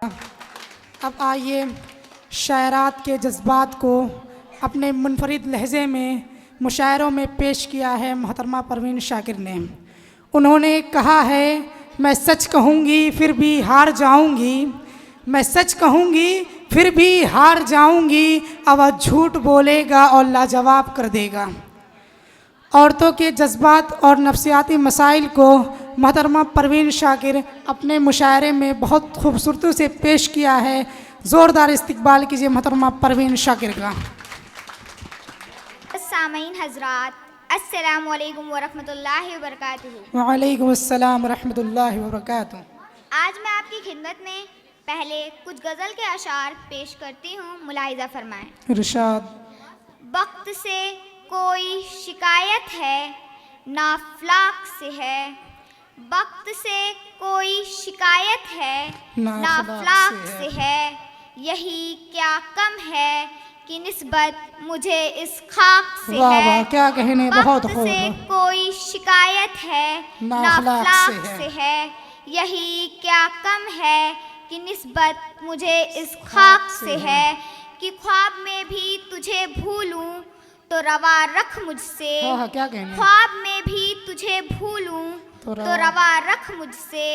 अब आइए शायरात के जज्बात को अपने मुनफरिद लहजे में मुशायरों में पेश किया है मोहतरमा परवीन शाकिर ने। उन्होंने कहा है, मैं सच कहूँगी फिर भी हार जाऊँगी, मैं सच कहूँगी फिर भी हार जाऊँगी, अब झूठ बोलेगा और लाजवाब कर देगा। औरतों के जज्बात और नफ्सियाती मसाइल को मोहतरमा परवीन शाकिर अपने मुशायरे में बहुत खूबसूरती से पेश किया है। ज़ोरदार इस्तकबाल कीजिए मोहतरमा परवीन शाकिर का। सामीन हज़रात, अस्सलामु अलैकुम वरहमतुल्लाहि वबरकातुहू। वालेकुम अस्सलाम वरहमतुल्लाहि वबरकातुहू। आज मैं आपकी खिदमत में पहले कुछ गज़ल के अशार पेश करती हूँ, मुलाहिज़ा फरमाएँ। इरशाद। वक्त से कोई शिकायत है ना अखलाक से है, वक्त से कोई शिकायत है ना अखलाक से है, यही क्या कम है कि निस्बत मुझे इस खाक से है। क्या कहने, बहुत वक्त से कोई शिकायत है ना अखलाक से है, यही क्या कम है कि निस्बत मुझे इस खाक से है। कि ख्वाब में भी तुझे भूलूं तो रवा रख मुझसे, क्या कहने, ख्वाब में भी तुझे भूलूं तो रवा रख मुझसे,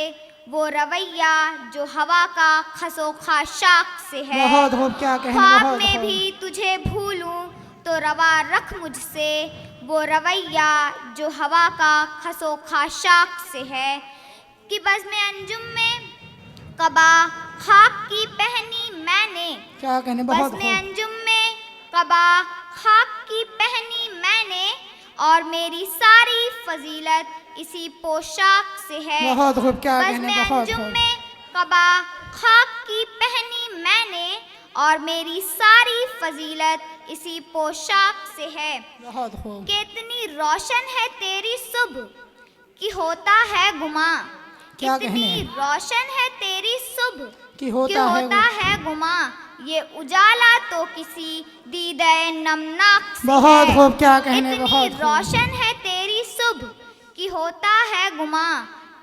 वो रवैया जो हवा का खसो खाशाक से है। क्या कहने, ख्वाब में भी तुझे भूलूं तो रवा रख मुझसे, वो रवैया जो हवा का खसो खाशाक से है। कि बज़्म अंजुम में कबा खाक की पहनी मैंने, क्या कहने, बज़्म अंजुम में कबा खाक की पहनी मैंने, और मेरी सारी फजीलत इसी पोशाक से है। बज़्म अंजुम में कबा खाक की पहनी मैंने, और मेरी सारी फजीलत इसी पोशाक से है। कितनी रोशन है तेरी सुबह कि होता है गुमा, कितनी रोशन है तेरी सुबह कि होता है गुमा, ये उजाला तो किसी दीदे नमनाक से है। क्या कहने, इतनी रोशन है तेरी सुबह कि होता है गुमा,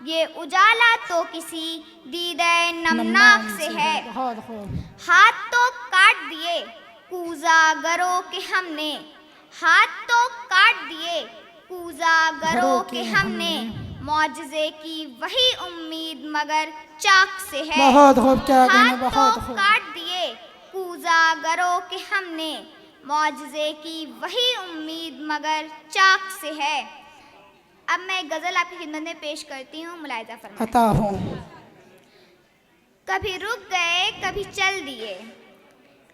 ये उजाला तो किसी दीदे नमनाक से है। हाथ तो काट दिए कूज़ागरों के हमने, हाथ तो काट दिए कूज़ागरों के हमने, मौजज़े की वही उम्मीद मगर चाक से है। हाथ तो काट दिए कूज़ागरों के हमने, मौजज़े की वही उम्मीद मगर चाक से है। अब मैं गज़ल आपकी खिदमत में पेश करती हूँ, मुलाहिज़ा फरमाएं। कभी रुक गए कभी चल दिए,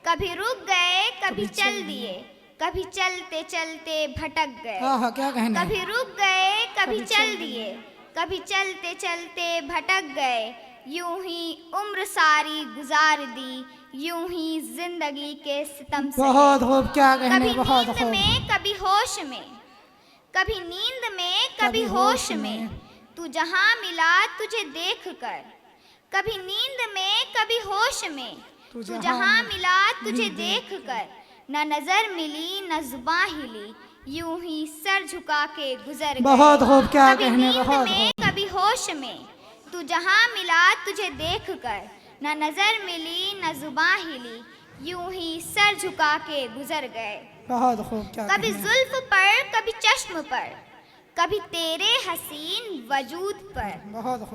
कभी रुक गए कभी चल दिए, कभी चलते चलते भटक गए। क्या कहने, कभी रुक गए कभी चल दिए, कभी चलते चलते भटक गए, यूं ही उम्र सारी गुजार दी, यूं ही जिंदगी के सितम से। क्या कहने, कभी नींद में कभी होश में, कभी नींद में कभी होश में, तू जहां मिला तुझे देख कर, कभी नींद में कभी होश में, तू जहां मिला तुझे देख कर, न नजर मिली न जुबां हिली, यूं ही सर झुका के गुजर गए। क्या कभी कहने, नींद में कभी होश में, तू जहां मिला तुझे देख कर, न नजर मिली न जुबां हिली, यूं ही सर झुका के गुजर गए। कभी जुल्फ पर कभी चश्म पर, कभी तेरे हसीन वजूद पर,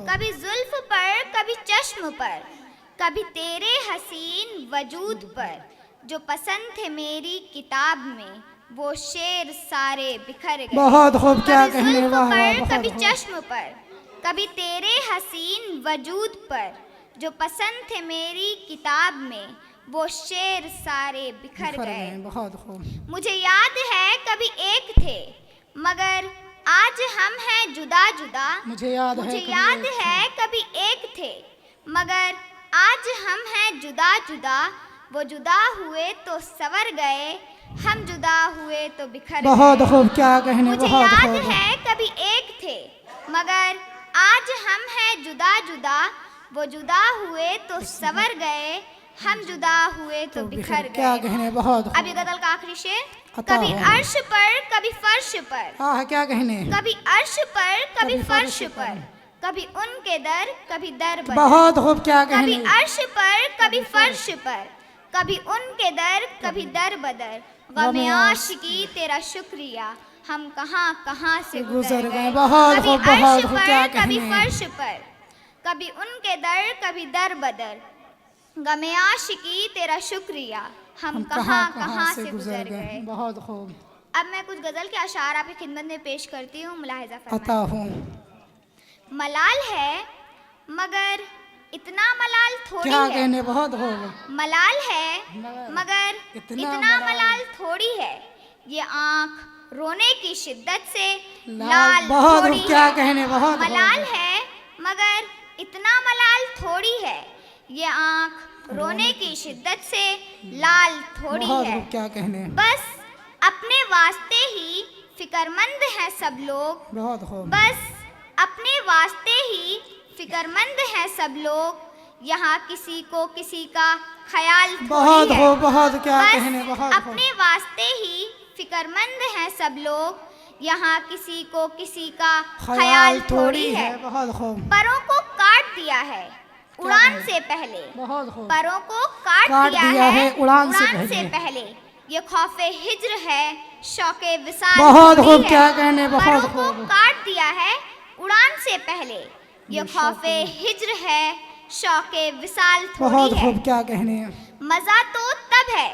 कभी जुल्फ पर कभी चश्म पर, कभी तेरे हसीन वजूद पर, जो पसंद थे मेरी किताब में वो शेर सारे बिखर गए। क्या कहने, कभी चश्म पर, कभी तेरे हसीन वजूद पर, जो पसंद थे मेरी किताब में वो शेर सारे बिखर गए। मुझे याद है कभी एक थे मगर आज हम हैं जुदा जुदा, मुझे याद है कभी एक थे मगर आज हम हैं जुदा जुदा, वो जुदा हुए तो सवर गए, हम जुदा हुए तो बिखर गए। क्या कहने, मुझे याद है कभी एक थे मगर आज हम हैं जुदा जुदा, वो जुदा हुए तो सवर गए, हम जुदा हुए तो बिखर गए। क्या कहने, अब ये गज़ल का आखिरी शेर। कभी अर्श पर कभी फर्श पर, क्या कहने, कभी अर्श पर कभी फर्श पर, कभी उनके दर कभी दर बदर, बहुत खूब, क्या कभी कहने, अर्श पर कभी फर्श पर, कभी उनके दर कभी दर बदर, गमे आशिकी तेरा शुक्रिया हम कहाँ कहाँ से गुजर गए। बहुत कभी खूब, बहुत अर्श खूब, क्या पर कभी कहने, फर्श पर, कभी उनके दर कभी दर बदर, गमे आशिकी तेरा शुक्रिया हम कहाँ कहाँ से गुजर गए। बहुत खूब। अब मैं कुछ गज़ल के अशार आपकी खिदमत में पेश करती हूँ, मुलाहिज़ा अता फरमाएं। हूँ, मलाल है मगर इतना मलाल थोड़ी क्या है, कहने, बहुत खूब, मलाल है मगर इतना मलाल थोड़ी है, ये आँख रोने की शिद्दत से लाल बहुत थोड़ी खूब, क्या है। कहने, बहुत मलाल खूब, है मगर इतना मलाल थोड़ी है, ये आँख रोने की शिद्दत से लाल थोड़ी बहुत है। खूब, क्या कहने, बस अपने वास्ते ही फिक्रमंद हैं सब लोग, बहुत खूब, बस अपने वास्ते ही फिक्रमंद हैं सब लोग, यहाँ किसी को किसी का ख्याल बहुत थोड़ी है। खूब, बहुत, क्या बस कहने, बहुत खूब, अपने वास्ते ही फिक्रमंद हैं सब लोग, यहाँ किसी को किसी का ख्याल थोड़ी है। बहुत खूब, परों को काट दिया है उड़ान कहने? से पहले, बहुत खूब, परों को काट दिया है उड़ान से पहले, ये खौफे हिज्र है शौके विसाल बहुत थोड़ी खूब, है। क्या कहने, बहुत परों को खूब, काट दिया है उड़ान से पहले, ये खौफे हिज्र है शौके विसाल बहुत थोड़ी है। खूब, क्या कहने, मजा तो तब है,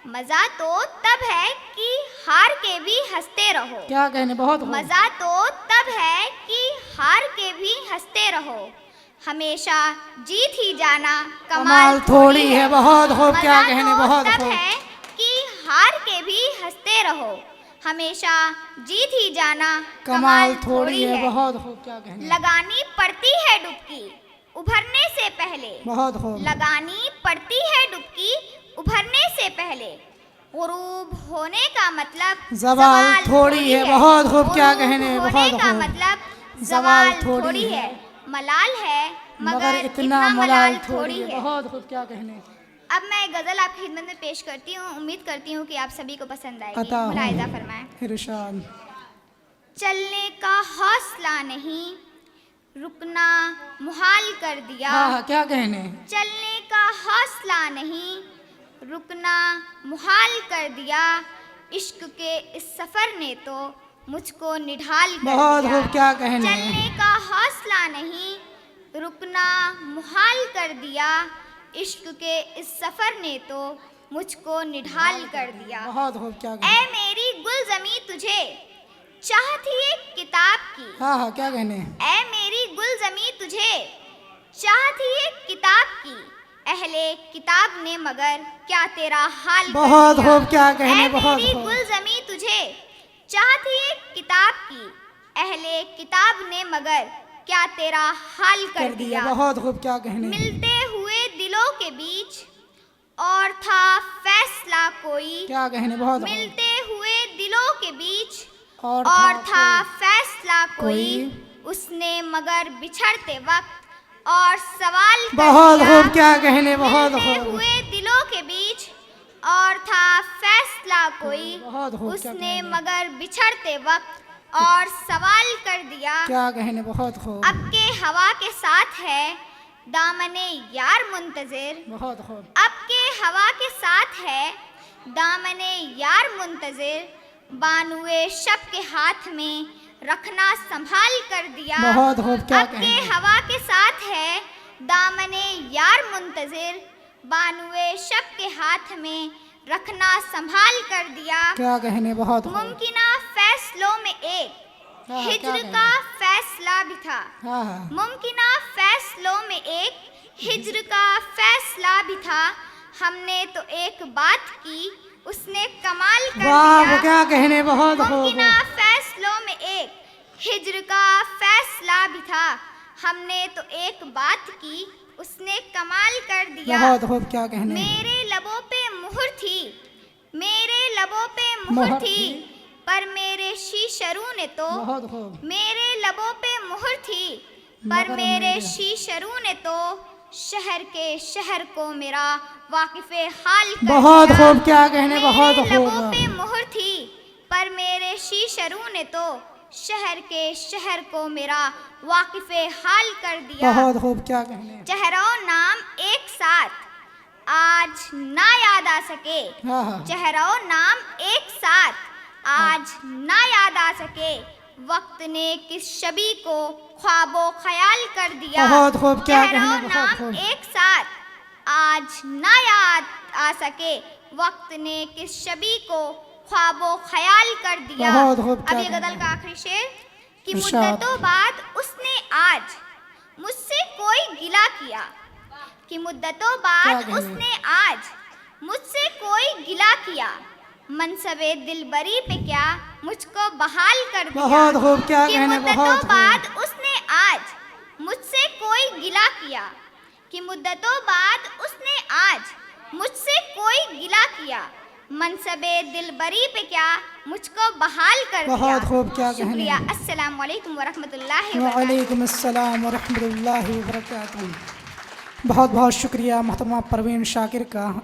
मजा तो तब है कि हार के भी हंसते रहो, क्या कहने, बहुत खूब, मजा तो तब है कि हार के भी हंसते रहो, हमेशा जीत ही जाना कमाल थोड़ी है। बहुत खूब, क्या मजा कहने, तो बहुत तब खूब, है कि हार के भी हंसते रहो, हमेशा जीत ही जाना कमाल थोड़ी है। बहुत खूब, क्या कहने, लगानी पड़ती है डुबकी उभरने से पहले, बहुत खूब, लगानी पड़ती है डुबकी उभरने से पहले, गुरूब होने का मतलब ज़वाल थोड़ी है। बहुत खूब, क्या कहने, गुरूब बहुत होने का खूब, मतलब ज़वाल ज़वाल थोड़ी थोड़ी है। है। मलाल है मगर इतना मलाल थोड़ी है। बहुत खूब, क्या कहने, अब मैं गज़ल आपकी खिदमत में पेश करती हूँ, उम्मीद करती हूँ कि आप सभी को पसंद आएगी। अता हूँ, मुलाहिज़ा फरमाएं। इरशाद, चलने का हौसला नहीं रुकना मुहाल कर दिया, हाँ, क्या कहने, चलने का हौसला नहीं रुकना मुहाल कर दिया, इश्क के इस सफ़र ने तो मुझको निढाल कर बहुत दिया। खूब, क्या कहने, चलने का हौसला नहीं रुकना मुहाल कर दिया, इश्क के इस सफ़र ने तो मुझको निढाल कर दिया। बहुत खूब, क्या ऐ कहने, मेरी गुलज़मी तुझे चाहती एक किताब की, हाँ, क्या कहने, ऐ मेरी गुलज़मी तुझे चाहती एक किताब की, अहले किताब ने मगर क्या तेरा हाल कर बहुत दिया। खूब, क्या कहने, ऐ बहुत मेरी खूब, गुलज़मी तुझे चाहती एक किताब की, अहले किताब ने मगर क्या तेरा हाल कर दिया। बहुत खूब, क्या कहने, मिलते हुए दिलों के बीच और था फैसला कोई, क्या कहने, बहुत खूब, मिलते हुए दिलों के बीच और था फैसला कोई, उसने मगर बिछड़ते वक्त और सवाल कर बहुत दिया। खूब, क्या कहने, बहुत मिलते खूब, हुए दिलों के बीच और था फैसला कोई, बहुत खूब, क्या उसने कहने, मगर बिछड़ते वक्त और सवाल कर दिया। क्या कहने, बहुत खूब, अब के हवा के साथ है दामने यार मुंतज़िर, बहुत खूब, अब के हवा के साथ है दामने यार मुंतज़िर, बानुए शब के हाथ में रखना संभाल कर दिया। बहुत खूब, क्या अब के कहने, हवा के साथ है दामने यार मुंतज़िर, बानुए शब के हाथ में रखना संभाल कर दिया। क्या कहने, बहुत खूब, मुमकिना फैसलों में एक हाँ, हिज्र क्या का फैसला भी था, हाँ, हाँ, मुमकिना फैसलों में एक हिज्र का फैसला भी था, हमने तो एक बात की उसने कमाल कर वाह, दिया। क्या कहने, बहुत खूब, मुमकिना फैसलों में एक हिज्र का फैसला भी था, हमने तो एक बात की उसने कमाल कर दिया। बहुत खूब, क्या कहने, मेरे लबों पे मुहर थी, मेरे लबों पे मुहर थी, पर मेरे शीशरू ने तो, बहुत खूब, मेरे लबों पे मुहर थी, पर मेरे शीशरू ने तो शहर के शहर को मेरा वाकिफ़े हाल कर बहुत दिया। खूब, क्या कहने, बहुत मेरे लबों खूब, पे मुहर थी, पर मेरे शीशरू ने तो शहर के शहर को मेरा वाकिफ़े हाल कर दिया। बहुत खूब, क्या कहने। चेहरा नाम एक साथ आज ना याद आ सके, हाँ हाँ, चेहरा नाम एक साथ आज ना याद आ सके, वक्त ने किस शबी को ख्वाबो ख्याल कर दिया। बहुत खूब, क्या चेहरा कहने, बहुत नाम खूब। एक साथ आज ना याद आ सके, वक्त ने किस शबी को ख्वाबो ख्याल कर दिया। बहुत खूब, अब क्या ये गजल कहने। का आखिरी शेर कि इरशाद। मुद्दतों बाद उसने आज मुझसे कोई गिला किया, कि मुद्दतों बाद क्या कहने। उसने आज मुझसे कोई गिला किया, मनसबे दिलबरी पे क्या मुझको बहाल कर दिया। बहुत खूब, क्या कि कहने, मुद्दतों बहुत खूब। बाद उसने आज मुझसे कोई गिला किया, कि मुद्दतों बाद उसने आज मुझसे कोई गिला किया, मनसबे दिलबरी पे क्या मुझको बहाल कर दिया। बहुत खूब, क्या कहने। शुक्रिया। अस्सलाम वालेकुम वरहमतुल्लाहि वबरकातुहू। वालेकुम अस्सलाम वरहमतुल्लाहि वबरकातुहू। बहुत बहुत शुक्रिया मोहतरमा परवीन शाकिर का।